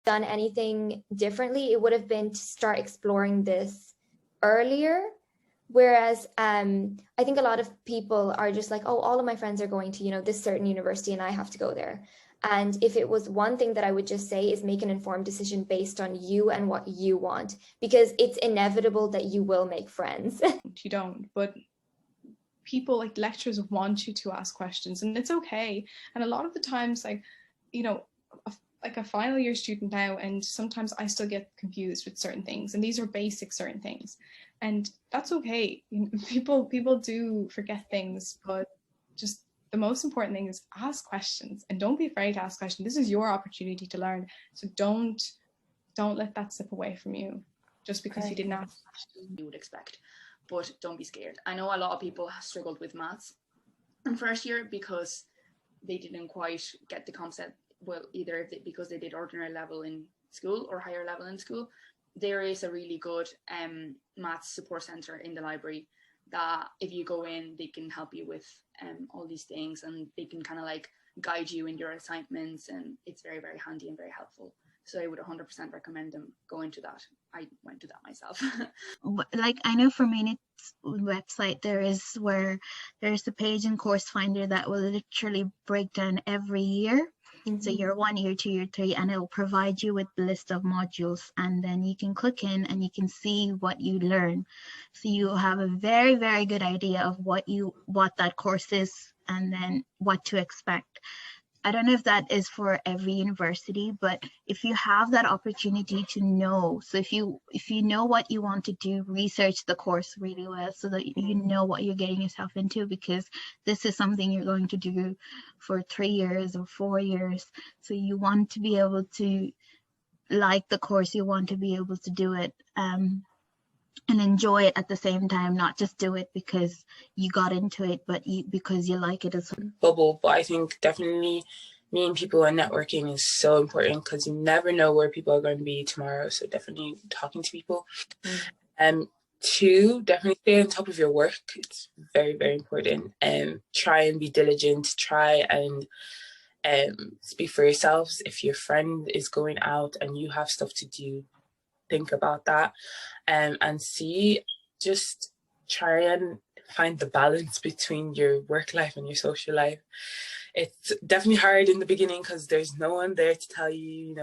done anything differently, it would have been to start exploring this earlier. Whereas I think a lot of people are just like, oh, all of my friends are going to, this certain university and I have to go there. And if it was one thing that I would just say is make an informed decision based on you and what you want, because it's inevitable that you will make friends. You don't, but people, like lecturers, want you to ask questions, and it's okay. And a lot of the times, like, like a final year student now, and sometimes I still get confused with certain things, and these are basic certain things, and that's okay. People do forget things, but just the most important thing is ask questions, and don't be afraid to ask questions. This is your opportunity to learn, so don't let that slip away from you just because you didn't ask questions. You would expect, but don't be scared. I know a lot of people have struggled with maths in first year because they didn't quite get the concept. Well, either because they did ordinary level in school or higher level in school. There is a really good maths support center in the library that if you go in, they can help you with all these things, and they can kind of like guide you in your assignments, and it's very, very handy and very helpful. So I would 100% recommend them going to that. I went to that myself. Like, I know for Maynooth's website, there's a page in Course Finder that will literally break down every year. Mm-hmm. So year 1, year 2, year 3, and it will provide you with the list of modules, and then you can click in and you can see what you learn. So you have a very, very good idea of what that course is and then what to expect. I don't know if that is for every university, but if you have that opportunity to know, so if you know what you want to do, research the course really well so that you know what you're getting yourself into, because this is something you're going to do for 3 years or 4 years. So you want to be able to like the course, you want to be able to do it and enjoy it at the same time, not just do it because you got into it, but because you like it as well. Bubble, but I think definitely meeting people and networking is so important because you never know where people are going to be tomorrow. So definitely talking to people. 2, definitely stay on top of your work. It's very, very important. Try and be diligent. Try and speak for yourselves. If your friend is going out and you have stuff to do, think about that. And just try and find the balance between your work life and your social life. It's definitely hard in the beginning because there's no one there to tell you,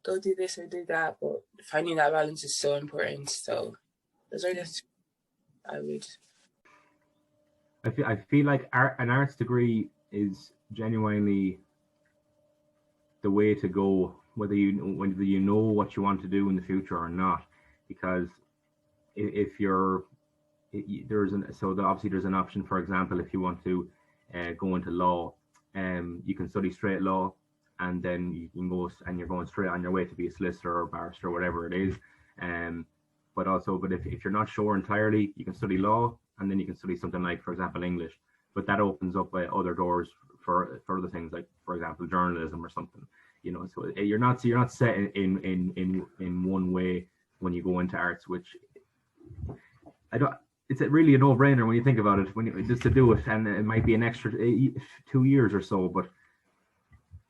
go do this or do that. But finding that balance is so important. So those are just, I would. I feel like an arts degree is genuinely the way to go, whether you know what you want to do in the future or not, because obviously there's an option. For example, if you want to go into law, you can study straight law, and then you can go and you're going straight on your way to be a solicitor or barrister or whatever it is. But if you're not sure entirely, you can study law, and then you can study something like, for example, English. But that opens up other doors for other things, like, for example, journalism or something. So you're not set in one way when you go into arts, which it's really a no-brainer when you think about it, just to do it, and it might be an extra 2 years or so, but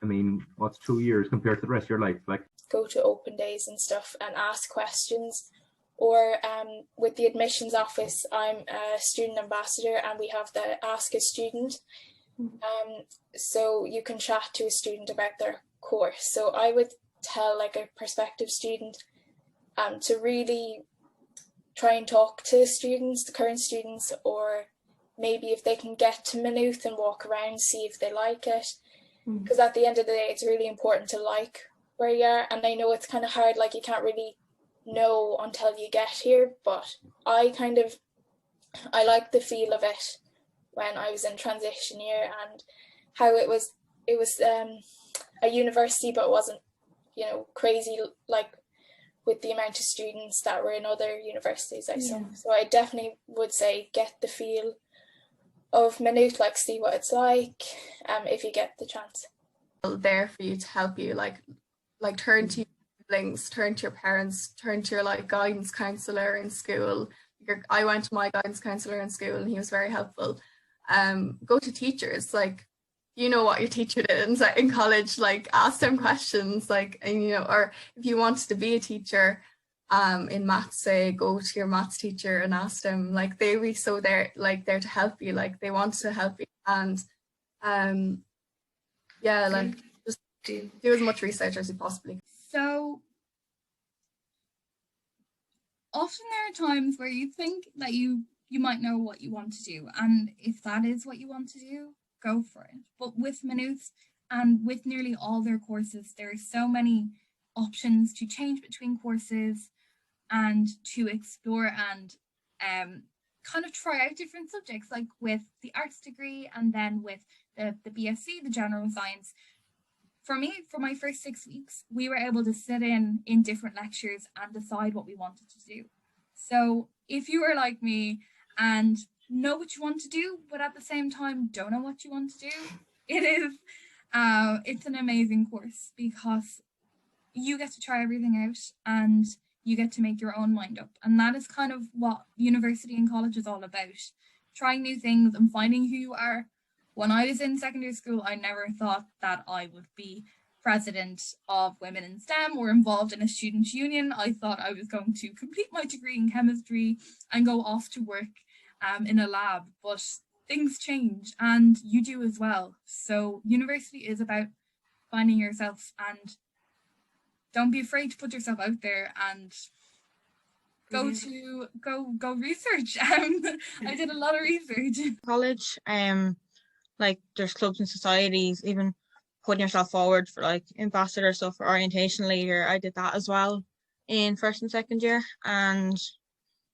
I mean, what's 2 years compared to the rest of your life? Like, go to open days and stuff and ask questions, or with the admissions office, I'm a student ambassador and we have the Ask a Student, so you can chat to a student about their course. So I would tell like a prospective student to really try and talk to students, the current students, or maybe if they can get to Maynooth and walk around, see if they like it. Because at the end of the day, it's really important to like where you are. And I know it's kind of hard, like you can't really know until you get here, but I like the feel of it when I was in transition year, and how it was a university, but it wasn't, crazy like with the amount of students that were in other universities I saw. So I definitely would say get the feel of Maynooth, like see what it's like if you get the chance. There for you to help you, like turn to your siblings, turn to your parents, turn to your like guidance counsellor in school. I went to my guidance counsellor in school and he was very helpful. Go to teachers, like you know what your teacher did in college, like ask them questions, like, and you know, or if you wanted to be a teacher in maths, say, go to your maths teacher and ask them, like they were so there to help you, like they want to help you. And yeah, like just do as much research as you possibly can. So often there are times where you think that you might know what you want to do, and if that is what you want to do, go for it. But with Maynooth and with nearly all their courses, there are so many options to change between courses and to explore and kind of try out different subjects, like with the arts degree and then with the BSc, the general science. For me, for my first 6 weeks, we were able to sit in different lectures and decide what we wanted to do. So if you are like me and know what you want to do, but at the same time don't know what you want to do, it's an amazing course, because you get to try everything out and you get to make your own mind up. And that is kind of what university and college is all about, trying new things and finding who you are. When I was in secondary school, I never thought that I would be president of Women in STEM or involved in a student union. I thought I was going to complete my degree in chemistry and go off to work in a lab, but things change and you do as well. So university is about finding yourself, and don't be afraid to put yourself out there and go research. I did a lot of research. College, like there's clubs and societies, even putting yourself forward for like ambassador stuff or orientation leader. I did that as well in first and second year. And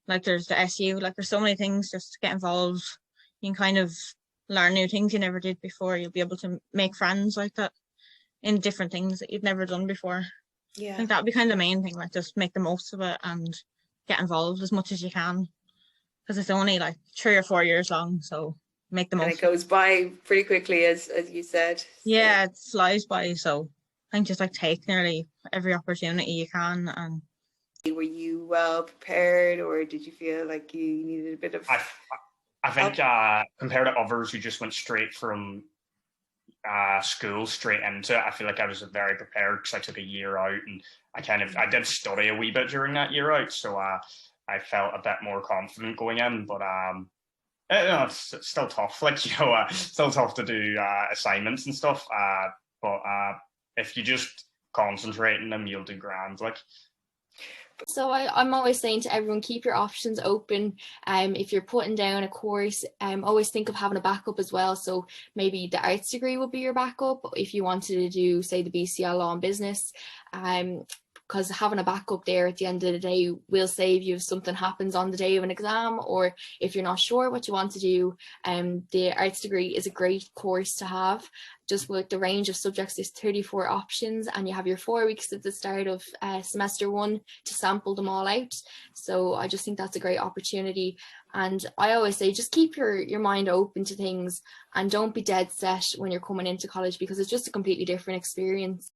like there's the SU, like there's so many things just to get involved. You can kind of learn new things you never did before. You'll be able to make friends like that in different things that you've never done before. Yeah, I think that would be kind of the main thing, like just make the most of it and get involved as much as you can, because it's only like 3 or 4 years long, so make the most. And it goes by pretty quickly, as you said. Yeah, it flies by. So I think just like take nearly every opportunity you can. And were you well prepared, or did you feel like you needed a bit of I think compared to others who just went straight from school straight into it, I feel like I was very prepared, because I took a year out and I did study a wee bit during that year out, so I felt a bit more confident going in. But it's still tough, like, you know, still tough to do assignments and stuff, but if you just concentrate on them, you'll do grand, like. So I'm always saying to everyone, keep your options open. If you're putting down a course, always think of having a backup as well. So maybe the arts degree would be your backup if you wanted to do, say, the BCL Law and Business. Because having a backup there at the end of the day will save you if something happens on the day of an exam, or if you're not sure what you want to do. The arts degree is a great course to have. Just with the range of subjects, there's 34 options, and you have your 4 weeks at the start of semester 1 to sample them all out. So I just think that's a great opportunity. And I always say, just keep your mind open to things and don't be dead set when you're coming into college, because it's just a completely different experience.